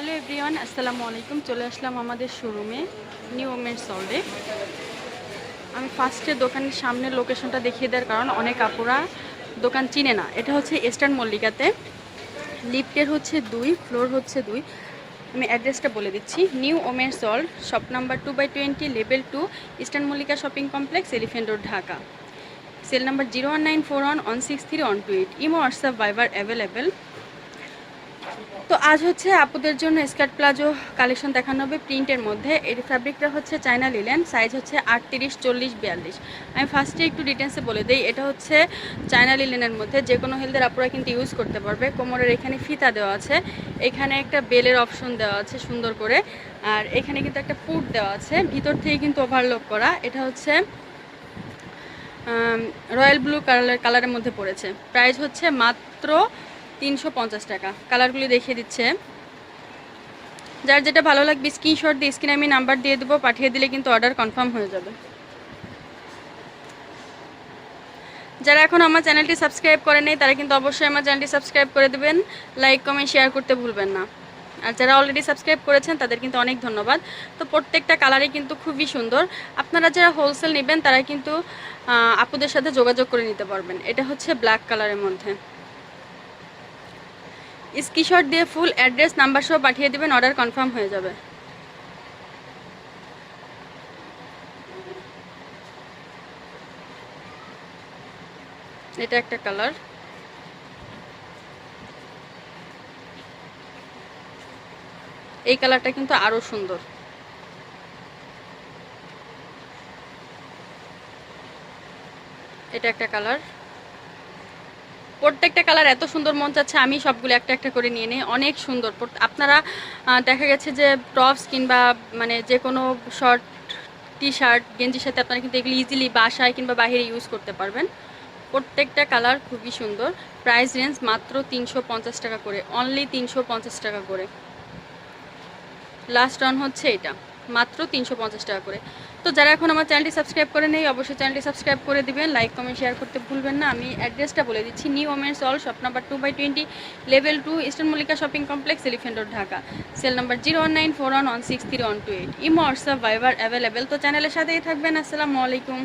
Hello everyone, আসসালামু আলাইকুম। চলে আসলাম আমাদের শোরুমে নিউ ওমেন্স সল্টে। আমি ফার্স্টে দোকানের সামনের লোকেশনটা দেখিয়ে দেওয়ার কারণ অনেক আপুরা দোকান চিনে না। এটা হচ্ছে ইস্টার্ন মল্লিকাতে, লিফটের হচ্ছে 2, ফ্লোর হচ্ছে 2। আমি অ্যাড্রেসটা বলে দিচ্ছি। New women's salt, shop number 2/20, level 2, eastern Mallika shopping complex, elephant road, Dhaka. Cell number 01941163128। Imo, WhatsApp, Viber available. তো আজ হচ্ছে আপুদের জন্য স্কার্ট প্লাজো কালেকশন দেখানো হবে প্রিন্টের মধ্যে। এর ফ্যাব্রিকটা হচ্ছে চায়না লিলেন, সাইজ হচ্ছে 38, 40, 42। আমি ফার্স্টে একটু ডিটেলসে বলে দিই, এটা হচ্ছে চায়না লিলেনের মধ্যে যে কোনো হেলথের আপুরা কিন্তু ইউজ করতে পারবে। কোমরের এখানে ফিতা দেওয়া আছে, এখানে একটা বেলের অপশন দেওয়া আছে সুন্দর করে, আর এখানে কিন্তু একটা পুট দেওয়া আছে, ভিতর থেকে কিন্তু ওভারলক করা। এটা হচ্ছে রয়্যাল ব্লু কালারের মধ্যে পড়েছে। প্রাইস হচ্ছে মাত্র 350 টাকা। কালারগুলি দেখিয়ে দিচ্ছে। যার যেটা ভালো লাগবে স্ক্রিনশট দিয়ে স্ক্রিনে আমি নাম্বার দিয়ে দেবো, পাঠিয়ে দিলে কিন্তু অর্ডার কনফার্ম হয়ে যাবে। যারা এখন আমার চ্যানেলটি সাবস্ক্রাইব করে নেই তারা কিন্তু অবশ্যই আমার চ্যানেলটি সাবস্ক্রাইব করে দেবেন, লাইক কমেন্ট শেয়ার করতে ভুলবেন না। আর যারা অলরেডি সাবস্ক্রাইব করেছেন তাদের কিন্তু অনেক ধন্যবাদ। তো প্রত্যেকটা কালারই কিন্তু খুবই সুন্দর। আপনারা যারা হোলসেল নেবেন তারা কিন্তু আপুদের সাথে যোগাযোগ করে নিতে পারবেন। এটা হচ্ছে ব্ল্যাক কালারের মধ্যে। স্ক্রিনশট দিয়ে ফুল অ্যাড্রেস নাম্বার সহ পাঠিয়ে দেবেন, অর্ডার কনফার্ম হয়ে যাবে। এটা একটা কালার, এই কালারটা কিন্তু আরো সুন্দর। এটা একটা কালার। প্রত্যেকটা কালার এত সুন্দর, মন চাচ্ছে আমি সবগুলো একটা একটা করে নিয়ে নিই। অনেক সুন্দর। আপনারা দেখা গেছে যে টপস কিংবা মানে যে কোনো শর্ট টি শার্ট গেঞ্জির সাথে আপনারা কিন্তু এগুলি ইজিলি বাসায় কিংবা বাইরে ইউজ করতে পারবেন। প্রত্যেকটা কালার খুবই সুন্দর। প্রাইস রেঞ্জ মাত্র 350 টাকা করে, অনলি 350 টাকা করে। লাস্ট রান হচ্ছে এটা, মাত্র 350 টাকা করে। তো যারা এখন আমার চ্যানেলটি সাবস্ক্রাইব করে নেই অবশ্যই চ্যানেলটি সাবস্ক্রাইব করে দিবেন, লাইক কমেন্ট শেয়ার করতে ভুলবেন না। আমি অ্যাড্রেসটা বলে দিচ্ছি। New women's salt, shop number 2/20, level 2, eastern Mallika shopping complex, elephant road, Dhaka. Cell number 01941163128। Imo, WhatsApp, Viber available. তো চ্যানেলের সাথেই থাকবেন। আসসালামু আলাইকুম।